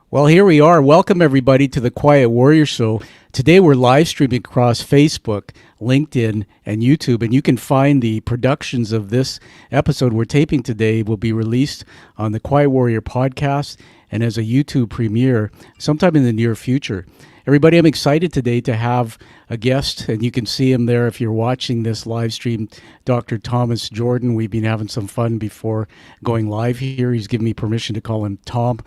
Well, here we are. Welcome, everybody, to the Quiet Warrior Show. Today, we're live streaming across Facebook, LinkedIn, and YouTube, and you can find the productions of this episode we're taping today will be released on the Quiet Warrior podcast and as a YouTube premiere sometime in the near future. Everybody, I'm excited today to have a guest, and you can see him there if you're watching this live stream, Dr. Thomas Jordan. We've been having some fun before going live here. He's given me permission to call him Tom.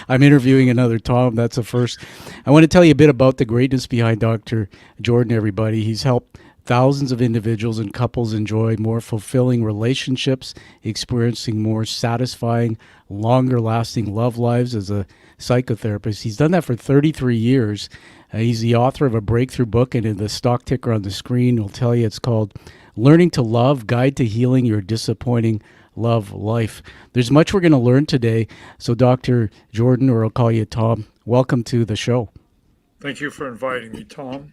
I'm interviewing another Tom. That's a first. I want to tell you a bit about the greatness behind Dr. Jordan, everybody. He's helped thousands of individuals and couples enjoy more fulfilling relationships, experiencing more satisfying, longer lasting love lives as a psychotherapist. He's done that for 33 years. He's the author of a breakthrough book, and the stock ticker on the screen will tell you it's called Learning to Love, Guide to Healing Your Disappointing Love Life. There's much we're going to learn today. So Dr. Jordan, or I'll call you Tom, welcome to the show. Thank you for inviting me, Tom.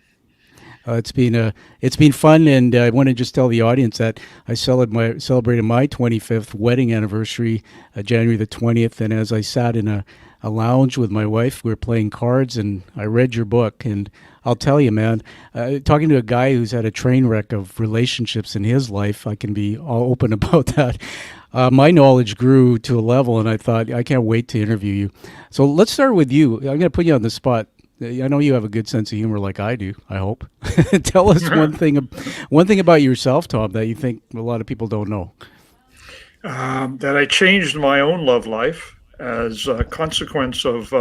It's been fun, and I want to just tell the audience that I celebrated my 25th wedding anniversary, January the 20th, and as I sat in a lounge with my wife, we were playing cards, and I read your book, and I'll tell you, man, talking to a guy who's had a train wreck of relationships in his life, I can be all open about that. My knowledge grew to a level, and I thought, I can't wait to interview you. So let's start with you. I'm going to put you on the spot. I know you have a good sense of humor like I do, I hope. Tell us one thing about yourself, Tom, that you think a lot of people don't know. That I changed my own love life as a consequence of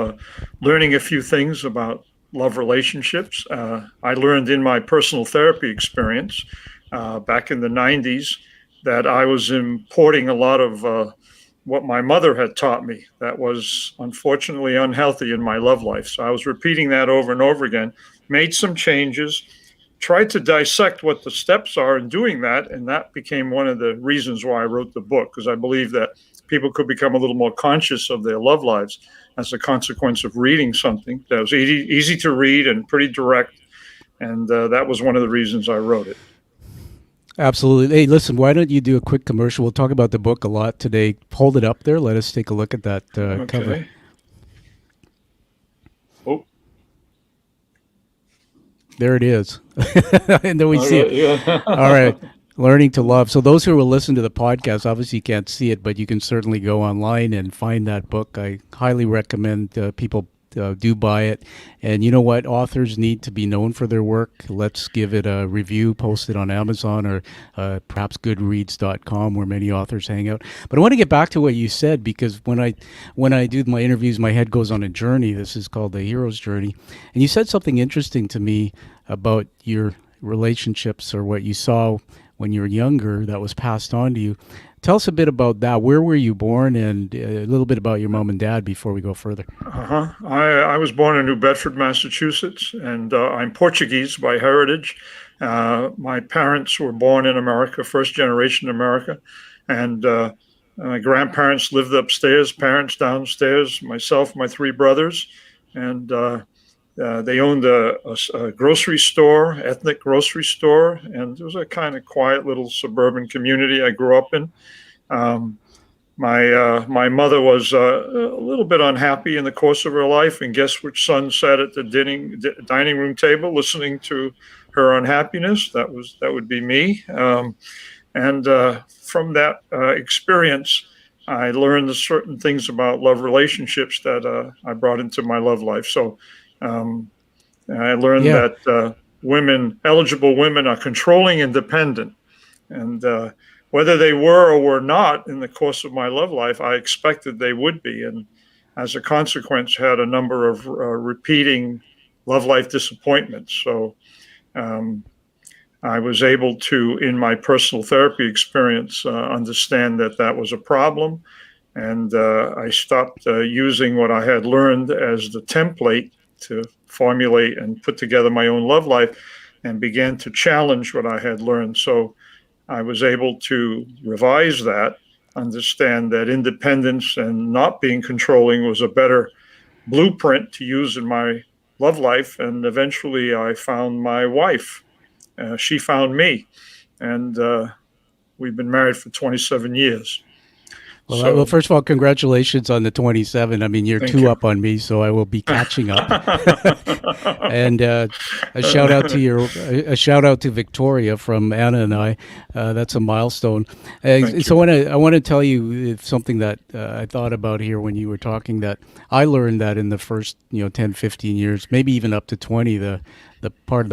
learning a few things about love relationships. I learned in my personal therapy experience back in the 90s that I was importing a lot of what my mother had taught me that was unfortunately unhealthy in my love life. So I was repeating that over and over again, made some changes, tried to dissect what the steps are in doing that. And that became one of the reasons why I wrote the book, because I believe that people could become a little more conscious of their love lives as a consequence of reading something that was easy to read and pretty direct. And that was one of the reasons I wrote it. Absolutely. Hey, listen, why don't you do a quick commercial? We'll talk about the book a lot today. Hold it up there. Let us take a look at that cover. Okay. Oh, There it is. And then we all see right. it. Yeah. All right. Learning to Love. So those who will listen to the podcast, obviously you can't see it, but you can certainly go online and find that book. I highly recommend people do buy it. And you know what? Authors need to be known for their work. Let's give it a review, post it on Amazon or perhaps goodreads.com where many authors hang out. But I want to get back to what you said, because when I do my interviews, my head goes on a journey. This is called the hero's journey. And you said something interesting to me about your relationships, or what you saw when you were younger that was passed on to you. Tell us a bit about that. Where were you born, and a little bit about your mom and dad before we go further. Uh-huh. I was born in New Bedford, Massachusetts, and I'm Portuguese by heritage. My parents were born in America, first generation America, and my grandparents lived upstairs, parents downstairs, myself, my three brothers, and they owned a grocery store, ethnic grocery store, and it was a kind of quiet little suburban community I grew up in. Um, my mother was a little bit unhappy in the course of her life, and guess which son sat at the dining room table listening to her unhappiness? That would be me. And from that experience, I learned certain things about love relationships that I brought into my love life. So I learned Yeah. that eligible women, are controlling and dependent, and whether they were or were not in the course of my love life, I expected they would be, and as a consequence, had a number of repeating love life disappointments. So um, I was able to, in my personal therapy experience, understand that that was a problem, and I stopped using what I had learned as the template to formulate and put together my own love life, and began to challenge what I had learned. So I was able to revise that, understand that independence and not being controlling was a better blueprint to use in my love life. And eventually I found my wife. She found me. And we've been married for 27 years. Well, So first of all, congratulations on the 27. I mean, you're thank two you. up on me, so I will be catching up. And a shout out to a shout out to Victoria from Anna and I. That's a milestone. Thank So you. I want to tell you something that I thought about here when you were talking. That I learned that in the first 10, 15 years, maybe even up to 20, the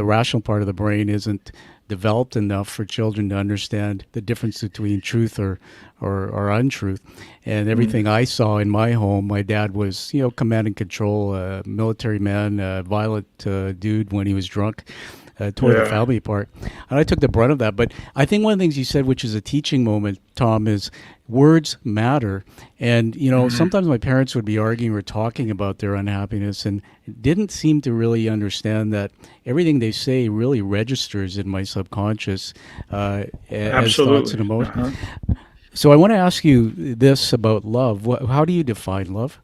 rational part of the brain isn't developed enough for children to understand the difference between truth or untruth. And Mm, everything I saw in my home, my dad was, command and control, military man, violent dude when he was drunk, tore the yeah. family apart. And I took the brunt of that. But I think one of the things you said, which is a teaching moment, Tom, is words matter. And, Mm, sometimes my parents would be arguing or talking about their unhappiness and didn't seem to really understand that everything they say really registers in my subconscious as thoughts and absolutely. emotions. Uh-huh. So I want to ask you this about love. How do you define love?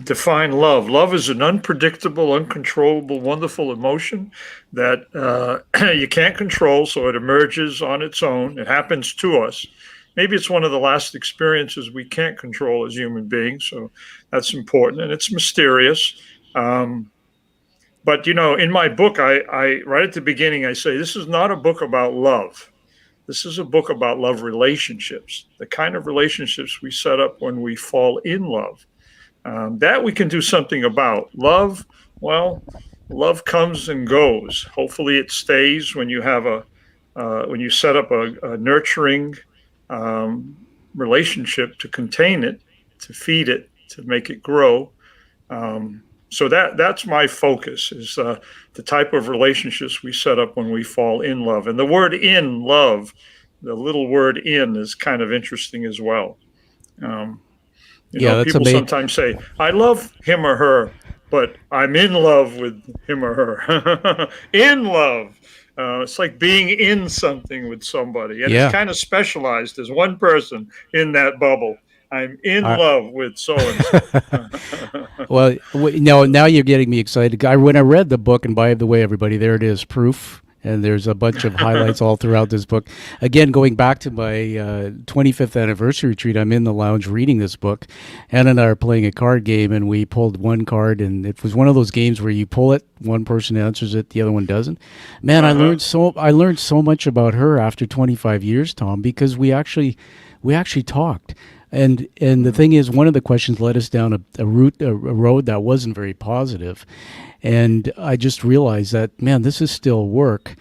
Define love. Love is an unpredictable, uncontrollable, wonderful emotion that you can't control, so it emerges on its own. It happens to us. Maybe it's one of the last experiences we can't control as human beings, so that's important. And it's mysterious. Um, but, in my book, I right at the beginning, I say this is not a book about love. This is a book about love relationships, the kind of relationships we set up when we fall in love. That we can do something about. Love, well, love comes and goes. Hopefully, it stays when you have when you set up a nurturing um, relationship to contain it, to feed it, to make it grow. So that's my focus is the type of relationships we set up when we fall in love. And the word "in" love, the little word "in" is kind of interesting as well. Um, Yeah, that's People amazing. sometimes say, I love him or her, but I'm in love with him or her. In love. It's like being in something with somebody, and it's Yeah. kind of specialized. There's one person in that bubble. I'm in I, love with so and so. well, no, now you're getting me excited. When I read the book, and by the way, everybody, there it is, proof. And there's a bunch of highlights all throughout this book. Again, going back to my 25th anniversary retreat, I'm in the lounge reading this book. Anna and I are playing a card game, and we pulled one card, and it was one of those games where you pull it, one person answers it, the other one doesn't. Man, Uh-huh. I learned so much about her after 25 years, Tom, because we actually talked. And the thing is, one of the questions led us down a road that wasn't very positive, and I just realized that, man, this is still work.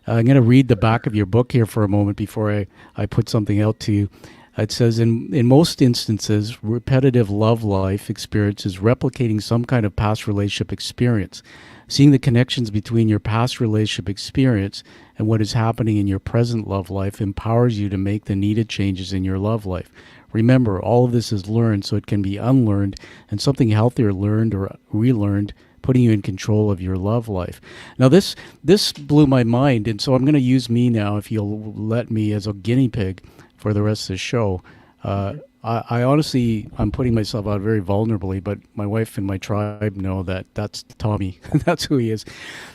I'm going to read the back of your book here for a moment before I put something out to you. It says, in most instances, repetitive love life experience is replicating some kind of past relationship experience. Seeing the connections between your past relationship experience and what is happening in your present love life empowers you to make the needed changes in your love life. Remember, all of this is learned, so it can be unlearned and something healthier learned or relearned, putting you in control of your love life. Now, this blew my mind, and so I'm going to use me now, if you'll let me, as a guinea pig for the rest of the show. Uh, Mhm. I honestly, I'm putting myself out very vulnerably, but my wife and my tribe know that that's Tommy. That's who he is.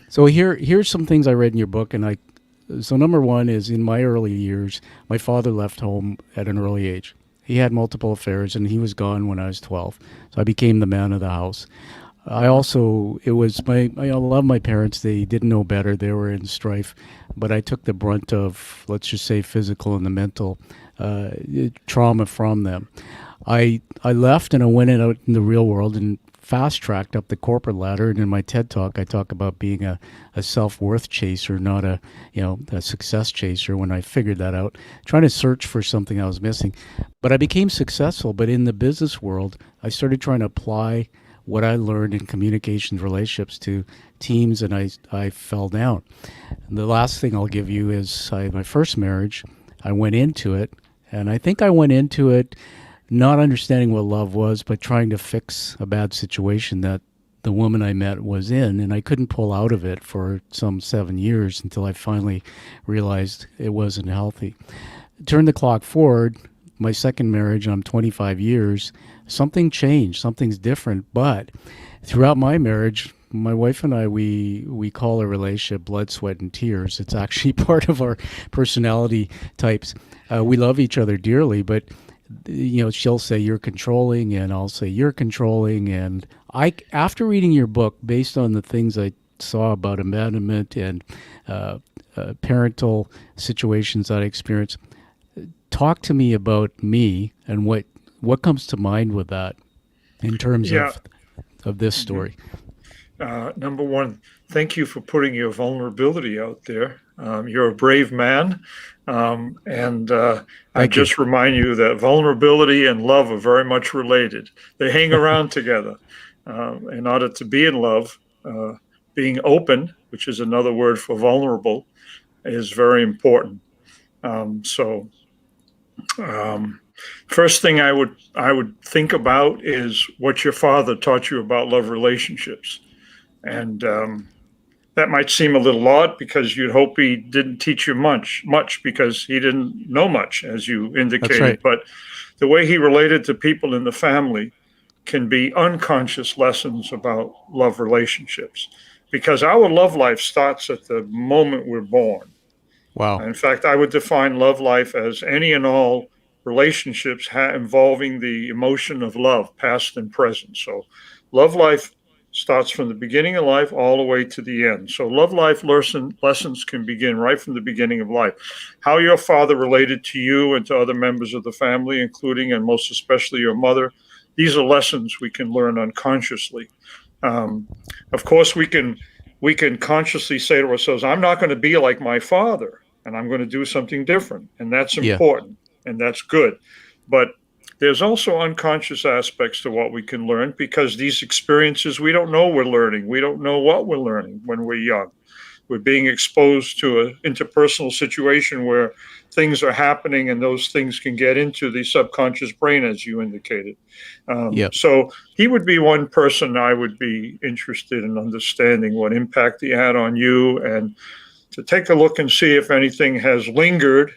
So here's some things I read in your book, and so number one is, in my early years, my father left home at an early age. He had multiple affairs, and he was gone when I was 12. So I became the man of the house. I Uh-huh. also, it was I love my parents. They didn't know better. They were in strife, but I took the brunt of, let's just say, physical and the mental uh, trauma from them. I left and I went out in the real world and fast tracked up the corporate ladder. And in my TED talk, I talk about being a self worth chaser, not a success chaser. When I figured that out, trying to search for something I was missing, but I became successful. But in the business world, I started trying to apply what I learned in communications relationships to teams, and I fell down. And the last thing I'll give you is my first marriage. I went into it, and I think I went into it not understanding what love was, but trying to fix a bad situation that the woman I met was in, and I couldn't pull out of it for some 7 years until I finally realized it wasn't healthy. Turn the clock forward, my second marriage, I'm 25 years, something changed, something's different. But throughout my marriage, my wife and I, we call our relationship blood, sweat, and tears. It's actually part of our personality types. We love each other dearly, but she'll say you're controlling, and I'll say you're controlling. And after reading your book, based on the things I saw about abandonment and uh, parental situations that I experienced, talk to me about me and what comes to mind with that in terms Yeah. of this Mhm. story. Number one, thank you for putting your vulnerability out there. You're a brave man. And I Thank you. just remind you that vulnerability and love are very much related. They hang around together. In order to be in love, being open, which is another word for vulnerable, is very important. So, um, first thing I would think about is what your father taught you about love relationships. And that might seem a little odd because you'd hope he didn't teach you much because he didn't know much, as you That's indicated. right. But the way he related to people in the family can be unconscious lessons about love relationships because our love life starts at the moment we're born. Wow. In fact, I would define love life as any and all relationships involving the emotion of love, past and present. So, love life starts from the beginning of life all the way to the end. So, love life lessons can begin right from the beginning of life. How your father related to you and to other members of the family, including and most especially your mother, these are lessons we can learn unconsciously. Um, of course, we can consciously say to ourselves, "I'm not going to be like my father, and I'm going to do something different," and that's Yeah. important and that's good. But there's also unconscious aspects to what we can learn because these experiences we don't know we're learning. We don't know what we're learning when we're young. We're being exposed to an interpersonal situation where things are happening and those things can get into the subconscious brain, as you indicated. Yeah. So he would be one person I would be interested in understanding what impact he had on you and to take a look and see if anything has lingered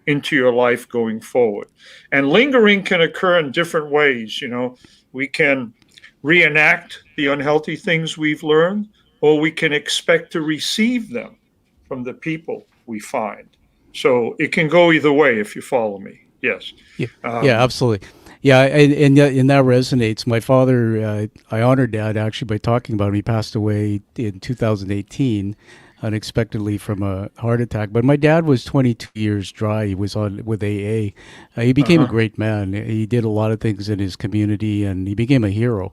into your life going forward. And lingering can occur in different ways. We can reenact the unhealthy things we've learned, or we can expect to receive them from the people we find. So it can go either way if you follow me. Yes. Yeah, yeah, Um, absolutely. Yeah, and that resonates. My father, I honored Dad actually by talking about him. He passed away in 2018 unexpectedly from a heart attack. But my dad was 22 years dry. He was on with AA. He became a uh-huh. great man. He did a lot of things in his community, and he became a hero.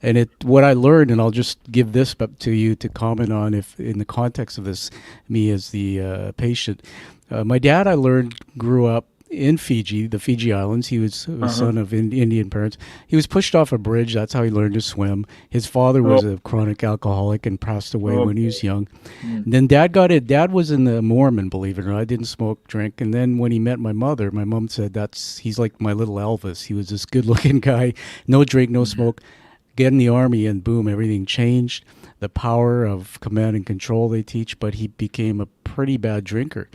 And what I learned, and I'll just give this up to you to comment on, if in the context of this, me as the patient. My dad, I learned, grew up in Fiji, the Fiji Islands. He was a Uh-huh. son of Indian parents. He was pushed off a bridge. That's how he learned to swim. His father Oh, was a chronic alcoholic and passed away oh when he boy. was young. Mm. And then Dad got it. Dad was in the Mormon, believe it or not. Didn't smoke, drink. And then when he met my mother, my mom said he's like my little Elvis. He was this good-looking guy, no drink, no Mm. smoke. Get in the army, and boom, everything changed. The power of command and control they teach, but he became a pretty bad drinker.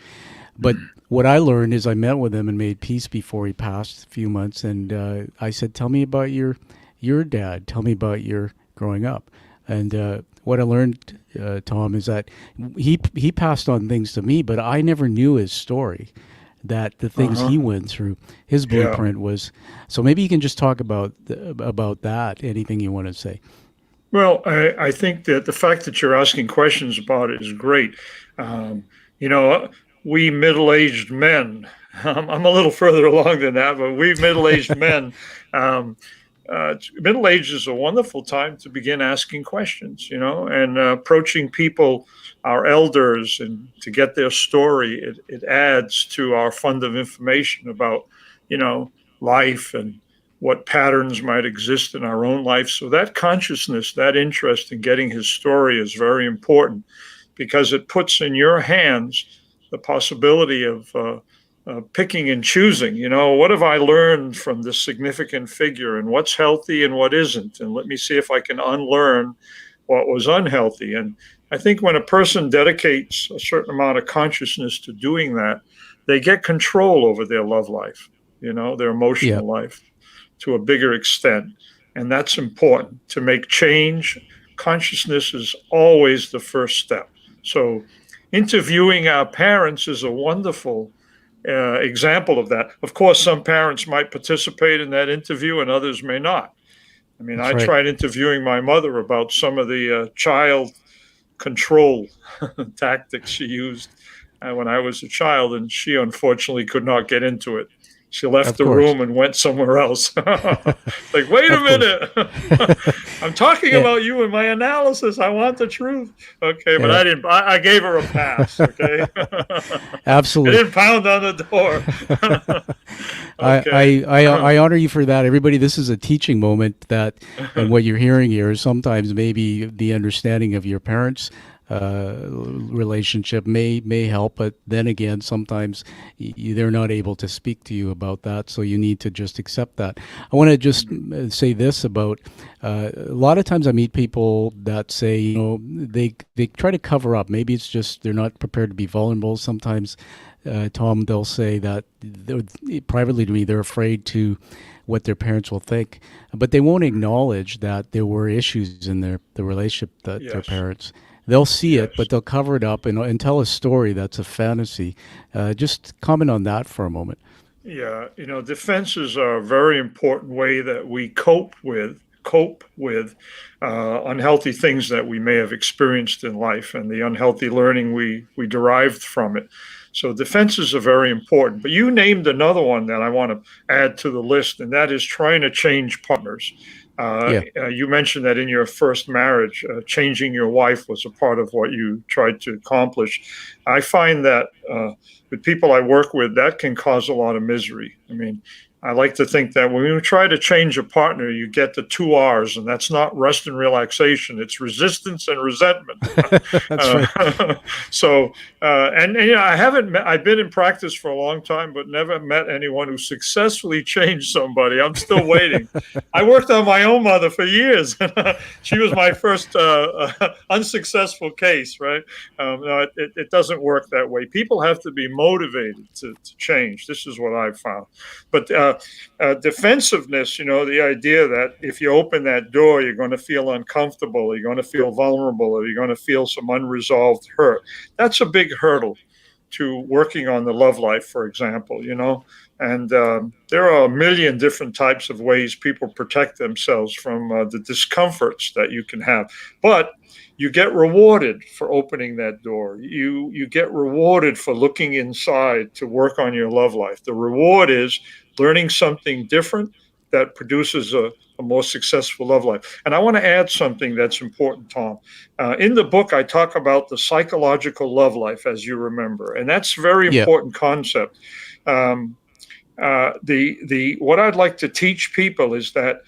But Mm. what I learned is I met with him and made peace before he passed a few months, and I said, "Tell me about your dad. Tell me about your growing up." And what I learned, Tom, is that he passed on things to me, but I never knew his story. That the things Uh-huh. he went through, his Yeah. blueprint was. So maybe you can just talk about that. Anything you want to say? Well, I think that the fact that you're asking questions about it is great. Um, you know, we middle-aged men, I'm a little further along than that, but we middle-aged men, um, middle age is a wonderful time to begin asking questions, and approaching people, our elders, and to get their story. It adds to our fund of information about, you know, life and what patterns might exist in our own life. So that consciousness, that interest in getting his story is very important because it puts in your hands the possibility of picking and choosing. What have I learned from this significant figure, and what's healthy and what isn't? And let me see if I can unlearn what was unhealthy. And I think when a person dedicates a certain amount of consciousness to doing that, they get control over their love life, their Yeah. emotional life to a bigger extent. And that's important to make change. Consciousness is always the first step. So, interviewing our parents is a wonderful example of that. Of course, some parents might participate in that interview and others may not. I mean, That's I right. tried interviewing my mother about some of the child control tactics she used when I was a child, and she unfortunately could not get into it. She left Of the course. room and went somewhere else. Like, wait a Of course. minute. I'm talking Yeah. about you and my analysis. I want the truth. Okay, but Yeah. I didn't. I gave her a pass. Okay. I Absolutely. didn't pound on the door. I, Okay. I, I, I honor you for that. Everybody, this is a teaching moment that, and what you're hearing here is sometimes maybe the understanding of your parents' relationship may help, but then again, sometimes they're not able to speak to you about that, so you need to just accept that. I want to just say this about a lot of times I meet people that say, they try to cover up. Maybe it's just they're not prepared to be vulnerable. Sometimes Tom, they'll say that privately to me, they're afraid to what their parents will think, but they won't acknowledge that there were issues in the relationship that their Yes. parents. They'll see it, Yes. but they'll cover it up and tell a story that's a fantasy. Just comment on that for a moment. Yeah, defenses are a very important way that we cope with unhealthy things that we may have experienced in life and the unhealthy learning we derived from it. So defenses are very important. But you named another one that I want to add to the list, and that is trying to change partners. Yeah, You mentioned that in your first marriage, changing your wife was a part of what you tried to accomplish. I find that with people I work with, that can cause a lot of misery. I mean, I like to think that when you try to change a partner, you get the two R's, and that's not rest and relaxation. It's resistance and resentment. that's right. uh, so, and I haven't met, I've been in practice for a long time, but never met anyone who successfully changed somebody. I'm still waiting. I worked on my own mother for years. She was my first unsuccessful case, right? No, it doesn't work that way. People have to be motivated to change. This is what I've found. But defensiveness, the idea that if you open that door, you're going to feel uncomfortable, you're going to feel vulnerable, or you're going to feel some unresolved hurt. That's a big hurdle to working on the love life, for example. And there are a million different types of ways people protect themselves from the discomforts that you can have. But you get rewarded for opening that door. You get rewarded for looking inside to work on your love life. The reward is learning something different that produces a more successful love life. And I want to add something that's important, Tom. In the book, I talk about the psychological love life, as you remember, and that's a very Yeah, important concept. Um, the what I'd like to teach people is that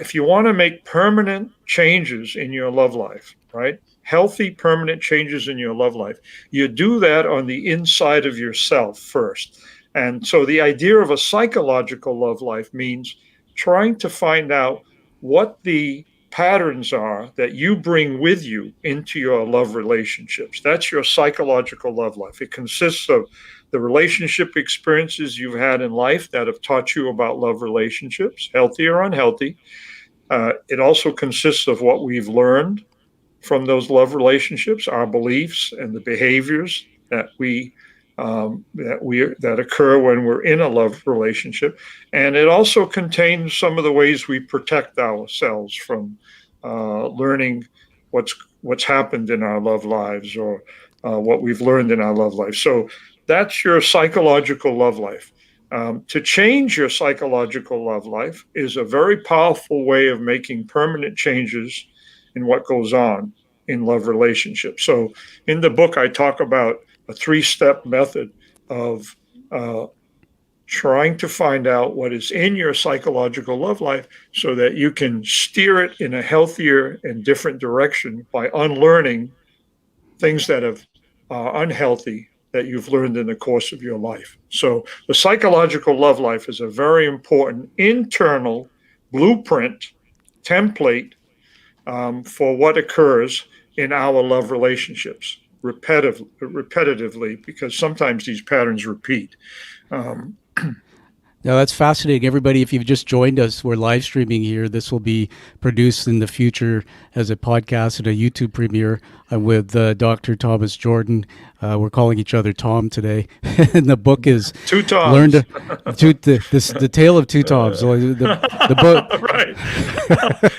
if you want to make permanent changes in your love life, right? Healthy, permanent changes in your love life, you do that on the inside of yourself first. And so the idea of a psychological love life means trying to find out what the patterns are that you bring with you into your love relationships. That's your psychological love life. It consists of the relationship experiences you've had in life that have taught you about love relationships, healthy or unhealthy. It also consists of what we've learned from those love relationships, our beliefs and the behaviors that occur when we're in a love relationship, and it also contains some of the ways we protect ourselves from learning what's happened in our love lives or what we've learned in our love life. So that's your psychological love life. To change your psychological love life is a very powerful way of making permanent changes in what goes on in love relationships. So in the book, I talk about a three-step method of uh, trying to find out what is in your psychological love life so that you can steer it in a healthier and different direction by unlearning things that are unhealthy that you've learned in the course of your life. So the psychological love life is a very important internal blueprint template for what occurs in our love relationships repetitively, because sometimes these patterns repeat. Um, Now that's fascinating. Everybody, if you've just joined us, we're live streaming here. This will be produced in the future as a podcast and a YouTube premiere with Dr. Thomas Jordan. We're calling each other Tom today. And the book is Two Learn Toms. to, the Tale of Two Toms. So the book. Right.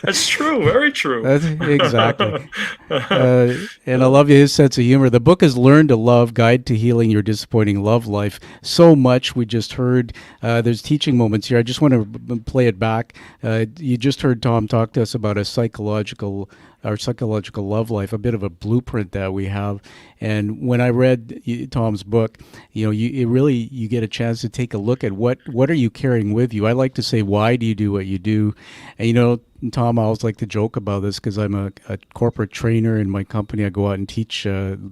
That's true. Very true. That's, exactly. And I love his sense of humor. The book is Learn to Love, Guide to Healing Your Disappointing Love Life. So much we just heard. There's teaching moments here. I just want to play it back. You just heard Tom talk to us about our psychological love life, a bit of a blueprint that we have. And when I read Tom's book, you get a chance to take a look at what are you carrying with you. I like to say, why do you do what you do? And Tom, I always like to joke about this because I'm a corporate trainer in my company. I go out and teach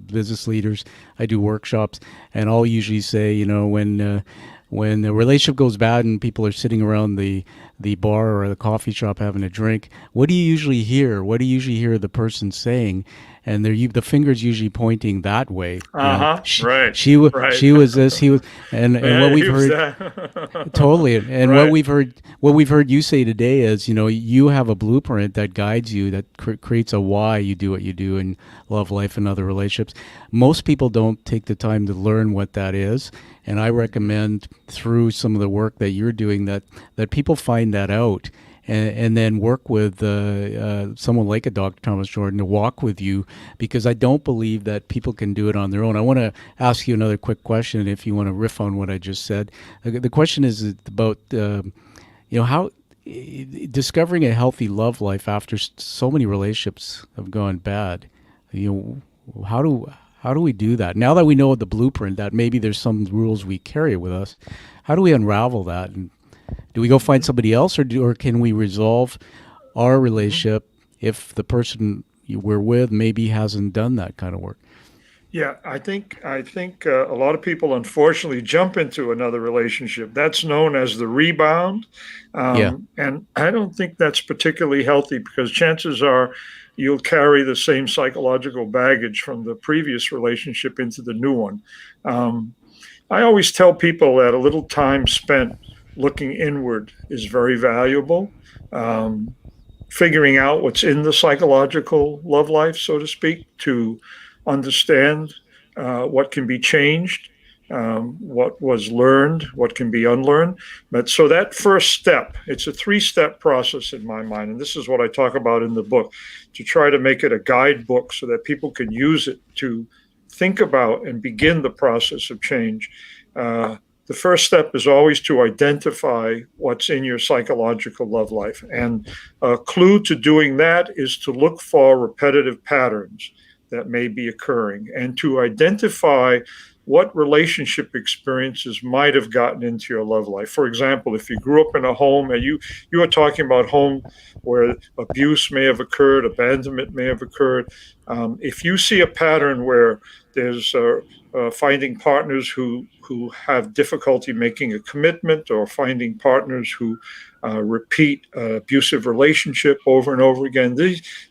business leaders. I do workshops, and I'll usually say, when the relationship goes bad and people are sitting around the bar or the coffee shop having a drink, what do you usually hear? What do you usually hear the person saying? And the fingers usually pointing that way. Right. She was this, he was, and what Man, we've he was heard. that. Totally. And Right. what we've heard you say today is, you have a blueprint that guides you, that creates a why you do what you do in love life and other relationships. Most people don't take the time to learn what that is. And I recommend through some of the work that you're doing that people find that out, and then work with someone like a Dr. Thomas Jordan to walk with you, because I don't believe that people can do it on their own. I want to ask you another quick question if you want to riff on what I just said. The question is about how discovering a healthy love life after so many relationships have gone bad. How do we do that? Now that we know the blueprint, that maybe there's some rules we carry with us, how do we unravel that? And do we go find somebody else, or can we resolve our Mhm. relationship if the person we're with maybe hasn't done that kind of work? Yeah, I think a lot of people unfortunately jump into another relationship. That's known as the rebound, Yeah. and I don't think that's particularly healthy because chances are you'll carry the same psychological baggage from the previous relationship into the new one. Um, I always tell people that a little time spent looking inward is very valuable. Um, Figuring out what's in the psychological love life, so to speak, to understand what can be changed, what was learned, what can be unlearned. But so that first step, it's a three-step process in my mind. And this is what I talk about in the book, to try to make it a guidebook so that people can use it to think about and begin the process of change. Uh, the first step is always to identify what's in your psychological love life. And a clue to doing that is to look for repetitive patterns that may be occurring and to identify what relationship experiences might have gotten into your love life. For example, if you grew up in a home and you were talking about home where abuse may have occurred, abandonment may have occurred. If you see a pattern where there's finding partners who have difficulty making a commitment, or finding partners who repeat abusive relationship over and over again.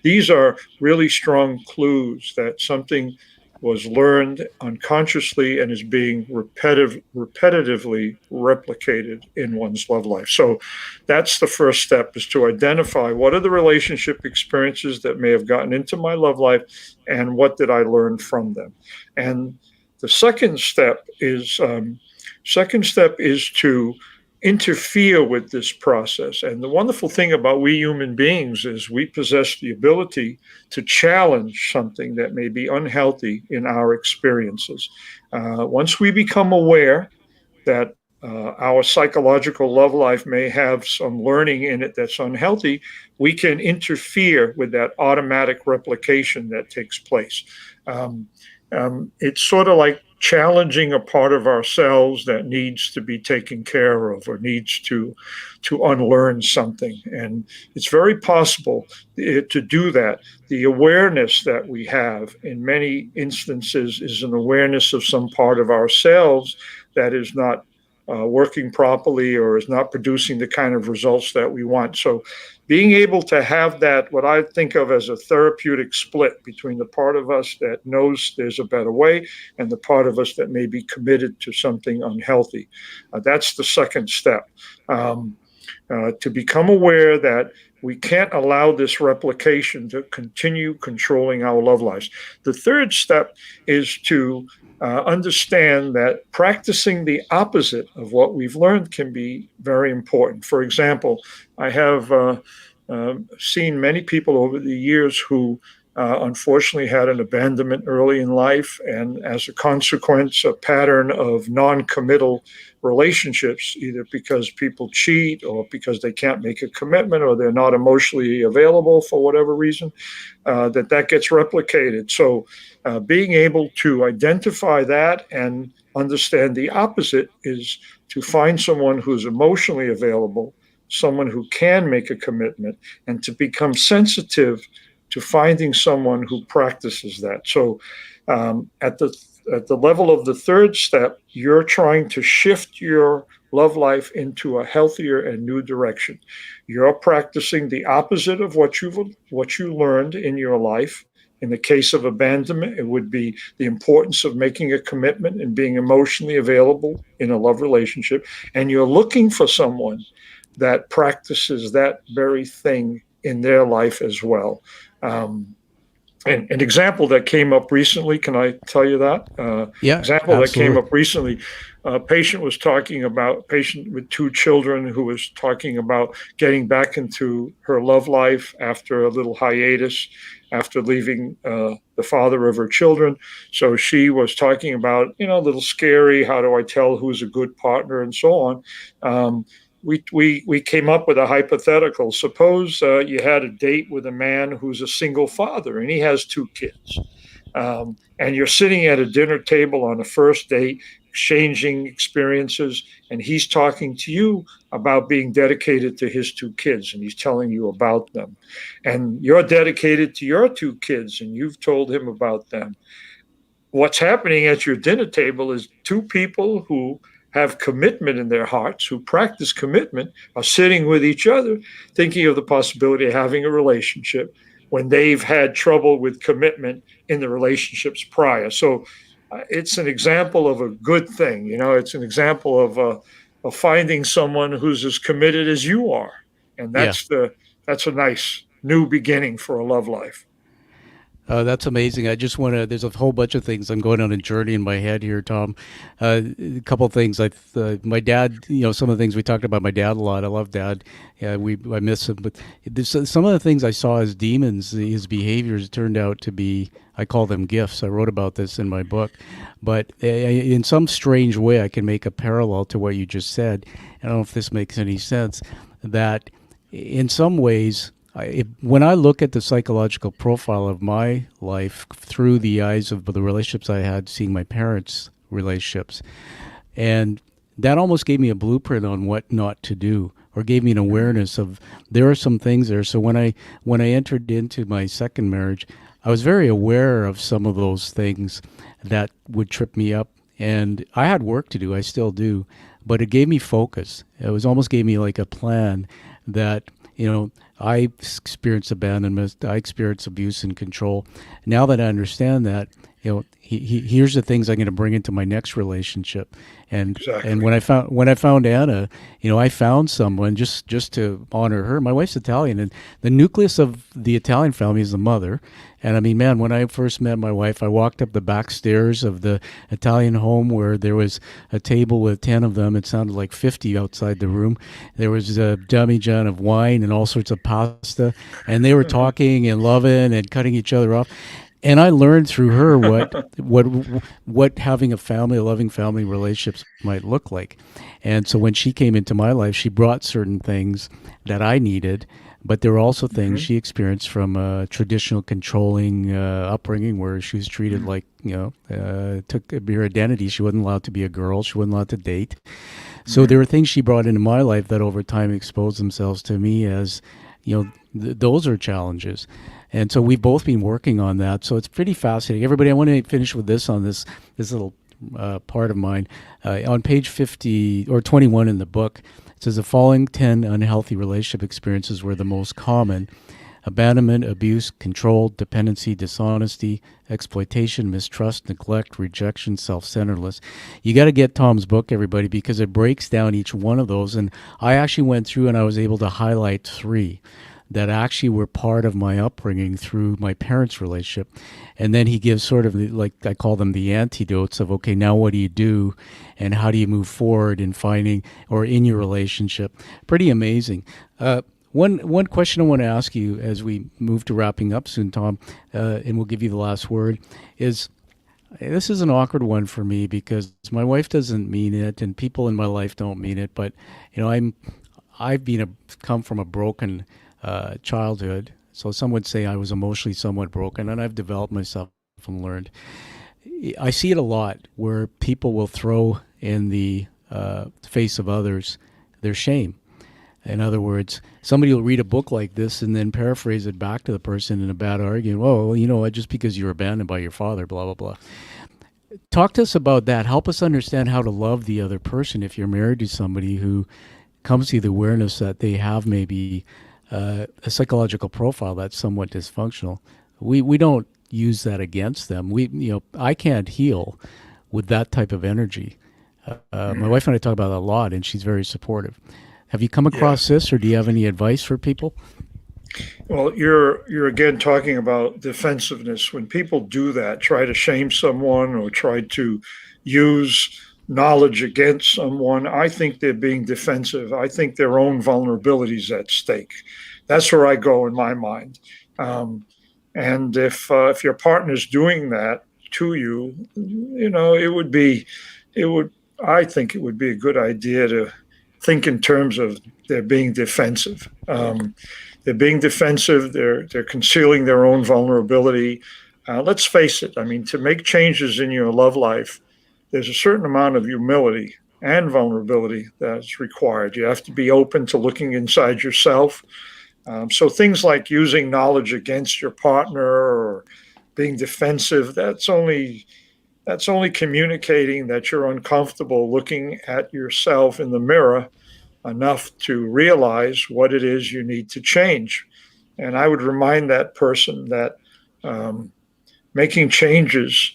These are really strong clues that something was learned unconsciously and is being repetitively replicated in one's love life. So that's the first step, is to identify what are the relationship experiences that may have gotten into my love life and what did I learn from them. And the second step is to interfere with this process. And the wonderful thing about we human beings is we possess the ability to challenge something that may be unhealthy in our experiences. Once we become aware that our psychological love life may have some learning in it that's unhealthy, we can interfere with that automatic replication that takes place. Um, it's sort of like challenging a part of ourselves that needs to be taken care of, or needs to unlearn something. And it's very possible to do that. The awareness that we have in many instances is an awareness of some part of ourselves that is not working properly or is not producing the kind of results that we want. So being able to have that, what I think of as a therapeutic split between the part of us that knows there's a better way and the part of us that may be committed to something unhealthy. That's the second step. Um, to become aware that we can't allow this replication to continue controlling our love lives. The third step is to understand that practicing the opposite of what we've learned can be very important. For example, I have seen many people over the years who unfortunately had an abandonment early in life, and as a consequence, a pattern of non committal relationships, either because people cheat or because they can't make a commitment or they're not emotionally available for whatever reason, that gets replicated. So, being able to identify that and understand the opposite is to find someone who's emotionally available, someone who can make a commitment, and to become sensitive to finding someone who practices that. So, at the level of the third step, you're trying to shift your love life into a healthier and new direction. You're practicing the opposite of what you learned in your life. In the case of abandonment, it would be the importance of making a commitment and being emotionally available in a love relationship. And you're looking for someone that practices that very thing in their life as well. Um, and an example that came up recently, can I tell you that? Yeah, Example that came absolutely. up recently, a patient was talking about, patient with two children who was talking about getting back into her love life after a little hiatus, after leaving the father of her children. So she was talking about, a little scary, how do I tell who's a good partner and so on. We came up with a hypothetical. Suppose you had a date with a man who's a single father and he has two kids. And you're sitting at a dinner table on a first date, exchanging experiences, and he's talking to you about being dedicated to his two kids, and he's telling you about them. And you're dedicated to your two kids, and you've told him about them. What's happening at your dinner table is two people who have commitment in their hearts, who practice commitment, are sitting with each other, thinking of the possibility of having a relationship when they've had trouble with commitment in the relationships prior. So it's an example of a good thing. It's an example of finding someone who's as committed as you are. And Yeah. that's a nice new beginning for a love life. That's amazing. I just want to. There's a whole bunch of things. I'm going on a journey in my head here, Tom. A couple of things. My dad. Some of the things we talked about. My dad a lot. I love Dad. Yeah, I miss him. But some of the things I saw as demons, his behaviors turned out to be. I call them gifts. I wrote about this in my book. But in some strange way, I can make a parallel to what you just said. I don't know if this makes any sense. That in some ways when I look at the psychological profile of my life through the eyes of the relationships I had, seeing my parents' relationships, and that almost gave me a blueprint on what not to do, or gave me an awareness of there are some things there. So when I entered into my second marriage, I was very aware of some of those things that would trip me up, and I had work to do. I still do, but it gave me focus. It was almost gave me like a plan that I experienced abandonment. I experienced abuse and control. Now that I understand that, here's the things I'm going to bring into my next relationship. And Exactly. when I found Anna, I found someone just to honor her. My wife's Italian, and the nucleus of the Italian family is the mother. And I mean, man, when I first met my wife, I walked up the back stairs of the Italian home where there was a table with 10 of them. It sounded like 50 outside the room. There was a demijohn of wine and all sorts of pasta, and they were talking and loving and cutting each other off. And I learned through her what having a loving family relationships might look like. And so when she came into my life, she brought certain things that I needed, but there were also things Mhm. she experienced from a traditional controlling upbringing where she was treated Mhm. like, took her identity. She wasn't allowed to be a girl. She wasn't allowed to date. So there Mhm. were things she brought into my life that over time exposed themselves to me as, those are challenges. And so we've both been working on that. So it's pretty fascinating. Everybody, I want to finish with this on this little part of mine. On page 50 or 21 in the book, it says the following 10 unhealthy relationship experiences were the most common: abandonment, abuse, control, dependency, dishonesty, exploitation, mistrust, neglect, rejection, self-centeredness. You got to get Tom's book, everybody, because it breaks down each one of those. And I actually went through and I was able to highlight three that actually were part of my upbringing through my parents' relationship. And then he gives sort of like, I call them the antidotes of, okay, now what do you do and how do you move forward in finding or in your relationship? Pretty amazing. One question I want to ask you as we move to wrapping up soon, Tom, and we'll give you the last word, is this is an awkward one for me because my wife doesn't mean it and people in my life don't mean it, but I've come from a broken childhood, so some would say I was emotionally somewhat broken, and I've developed myself and learned. I see it a lot where people will throw in the face of others their shame. In other words, somebody will read a book like this and then paraphrase it back to the person in a bad argument. Oh, well, you know what, just because you were abandoned by your father, blah, blah, blah. Talk to us about that. Help us understand how to love the other person if you're married to somebody who comes to the awareness that they have maybe a psychological profile that's somewhat dysfunctional. We don't use that against them. I can't heal with that type of energy. My wife and I talk about it a lot, and she's very supportive. Have you come Yeah. across this, or do you have any advice for people? Well, you're again talking about defensiveness. When people do that, try to shame someone or try to use knowledge against someone, I think they're being defensive. I think their own vulnerabilities at stake. That's where I go in my mind. Um, and if your partner's doing that to you, it would. I think it would be a good idea to think in terms of they're being defensive. They're being defensive. They're concealing their own vulnerability. Let's face it. I mean, to make changes in your love life, there's a certain amount of humility and vulnerability that's required. You have to be open to looking inside yourself. So things like using knowledge against your partner or being defensive, that's only communicating that you're uncomfortable looking at yourself in the mirror enough to realize what it is you need to change. And I would remind that person that making changes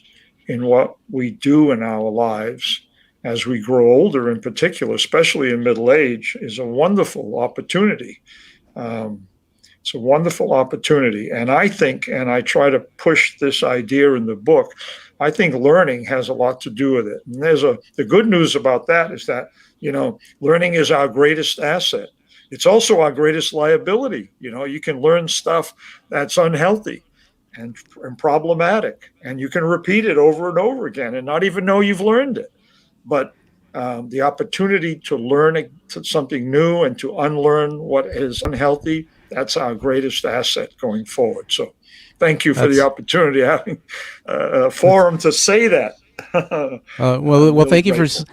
in what we do in our lives as we grow older, in particular, especially in middle age, is a wonderful opportunity. Um, it's a wonderful opportunity. And I think, and I try to push this idea in the book, I think learning has a lot to do with it. And the good news about that is that, learning is our greatest asset. It's also our greatest liability. You can learn stuff that's unhealthy and problematic, and you can repeat it over and over again and not even know you've learned it. But the opportunity to learn something new and to unlearn what is unhealthy, that's our greatest asset going forward. So thank you for the That's opportunity of having a forum to say that. well. I'm really Thank you for grateful.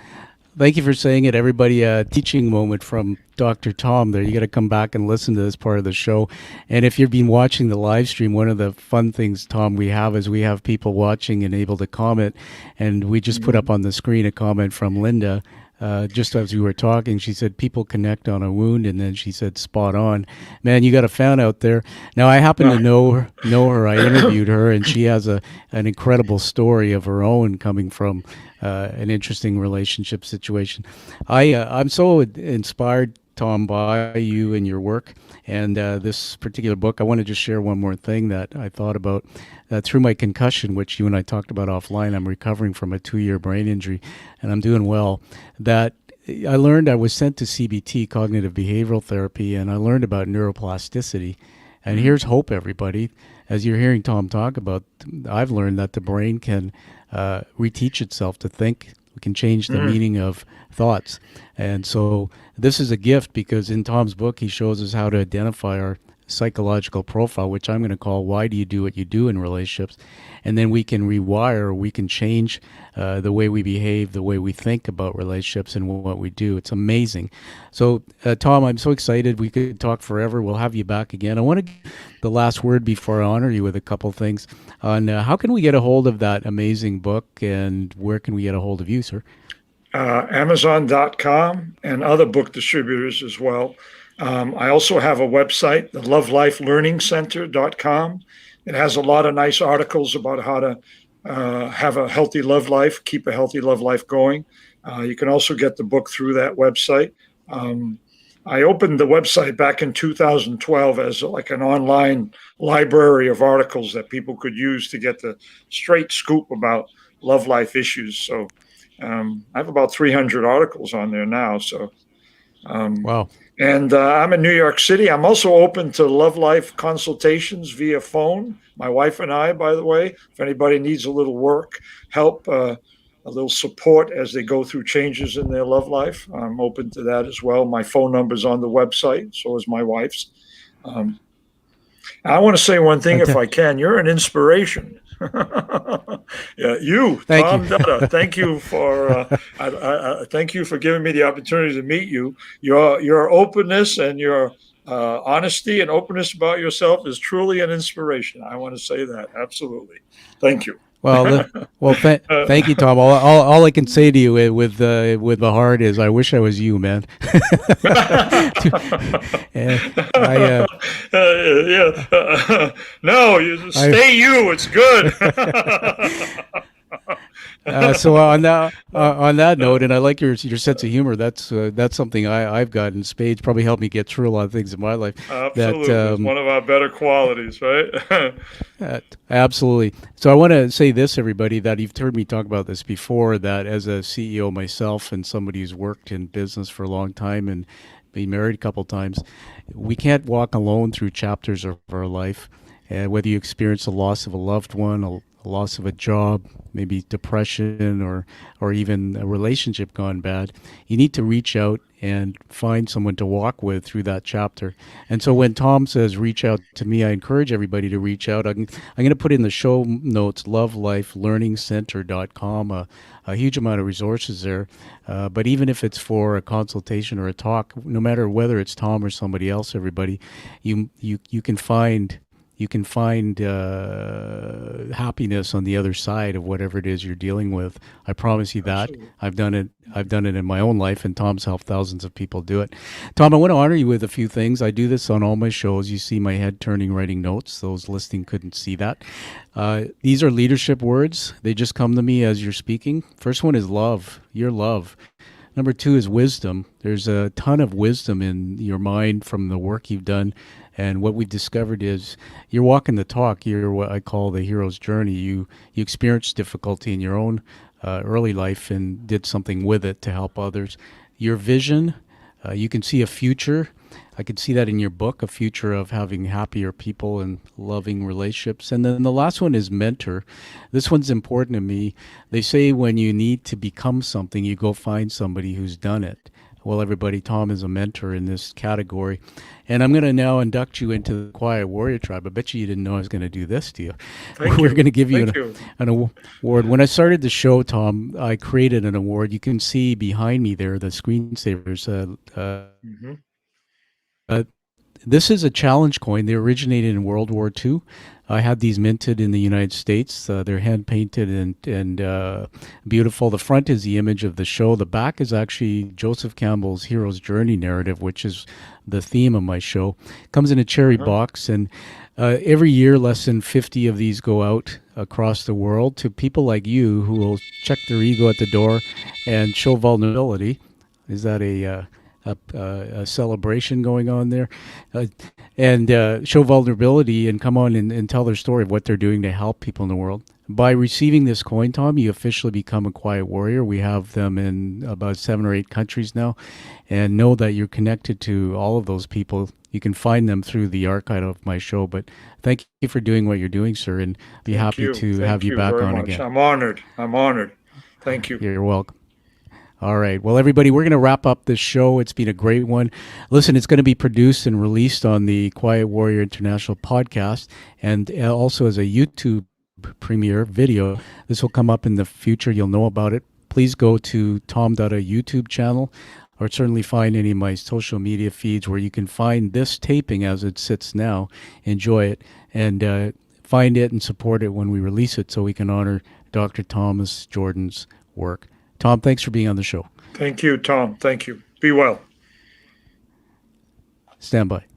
thank you for saying it, everybody. Teaching moment from Dr. Tom. There, you got to come back and listen to this part of the show. And if you've been watching the live stream, one of the fun things, Tom, we have is we have people watching and able to comment. And we just put up Mhm. on the screen a comment from Linda. Just as we were talking, she said people connect on a wound, and then she said spot on. Man, you got a fan out there. Now I happen to Ah. know her. I interviewed her, and she has an incredible story of her own coming from an interesting relationship situation. I'm so inspired, Tom, by you and your work and this particular book. I want to just share one more thing that I thought about. Through my concussion, which you and I talked about offline, I'm recovering from a 2-year brain injury, and I'm doing well. That I learned I was sent to CBT, cognitive behavioral therapy, and I learned about neuroplasticity. And Mhm. here's hope, everybody. As you're hearing Tom talk about, I've learned that the brain can reteach itself to think. We can change the Mhm. meaning of thoughts. And so this is a gift because in Tom's book, he shows us how to identify our psychological profile, which I'm going to call "Why Do You Do What You Do in Relationships," and then we can rewire, we can change the way we behave, the way we think about relationships and what we do. It's amazing. So, Tom, I'm so excited. We could talk forever. We'll have you back again. I want to give the last word before I honor you with a couple things on how can we get a hold of that amazing book, and where can we get a hold of you, sir? Amazon.com and other book distributors as well. I also have a website, the lovelifelearningcenter.com. It has a lot of nice articles about how to have a healthy love life, keep a healthy love life going. You can also get the book through that website. Um, I opened the website back in 2012 as like an online library of articles that people could use to get the straight scoop about love life issues. So I have about 300 articles on there now. So, um, Wow. and I'm in New York City. I'm also open to love life consultations via phone. My wife and I, by the way, if anybody needs a little work, help, a little support as they go through changes in their love life, I'm open to that as well. My phone number's on the website, so is my wife's. Um, I want to say one thing, if I can. You're an inspiration. Yeah, you, Thank you. Tom Dutta. Thank you for thank you for giving me the opportunity to meet you. Your openness and your honesty and openness about yourself is truly an inspiration. I want to say that absolutely. Thank you. Well, thank you, Tom. All I can say to you with the heart is, I wish I was you, man. And Yeah. No, you I, stay you. It's good. so on that note, and I like your sense of humor. That's something I've got in spades. Probably helped me get through a lot of things in my life. That Absolutely. It's one of our better qualities, right? Absolutely. So I want to say this, everybody, that you've heard me talk about this before, that as a CEO myself and somebody who's worked in business for a long time and been married a couple times, we can't walk alone through chapters of our life. Whether you experience the loss of a loved one, a loss of a job, maybe depression, or even a relationship gone bad, you need to reach out and find someone to walk with through that chapter. And so when Tom says reach out to me, I encourage everybody to reach out. I'm going to put in the show notes lovelifelearningcenter.com, a huge amount of resources there. But even if it's for a consultation or a talk, no matter whether it's Tom or somebody else, everybody, you can find happiness on the other side of whatever it is you're dealing with. I promise you that. Absolutely. I've done it. I've done it in my own life, and Tom's helped thousands of people do it. Tom, I want to honor you with a few things. I do this on all my shows. You see my head turning, writing notes. Those listening couldn't see that. These are leadership words. They just come to me as you're speaking. First one is love. Your love. Number two is wisdom. There's a ton of wisdom in your mind from the work you've done. And what we've discovered is you're walking the talk. You're what I call the hero's journey. You experienced difficulty in your own early life and did something with it to help others. Your vision, you can see a future. I could see that in your book, a future of having happier people and loving relationships. And then the last one is mentor. This one's important to me. They say when you need to become something, you go find somebody who's done it. Well, everybody, Tom is a mentor in this category. And I'm going to now induct you into the Quiet Warrior Tribe. I bet you didn't know I was going to do this to you. Thank We're going you. to give you Thank you. an award. When I started the show, Tom, I created an award. You can see behind me there the screensavers. Hmm. Uh, this is a challenge coin. They originated in World War II. I had these minted in the United States. They're hand painted and beautiful. The front is the image of the show. The back is actually Joseph Campbell's hero's journey narrative, which is the theme of my show. Comes in a cherry Uh-huh. box, and every year less than 50 of these go out across the world to people like you who will check their ego at the door and show vulnerability. Is that a celebration going on there, and show vulnerability and come on and tell their story of what they're doing to help people in the world. By receiving this coin, Tom, you officially become a quiet warrior. We have them in about 7 or 8 countries now, and know that you're connected to all of those people. You can find them through the archive of my show. But thank you for doing what you're doing, sir, and be Thank happy you. to have Thank you you back very on much. again. I'm honored. I'm honored. Thank you. You're welcome. All right. Well, everybody, we're going to wrap up this show. It's been a great one. Listen, it's going to be produced and released on the Quiet Warrior International podcast and also as a YouTube premiere video. This will come up in the future. You'll know about it. Please go to Tom.a YouTube channel or certainly find any of my social media feeds where you can find this taping as it sits now. Enjoy it and find it and support it when we release it so we can honor Dr. Thomas Jordan's work. Tom, thanks for being on the show. Thank you, Tom. Thank you. Be well. Stand by.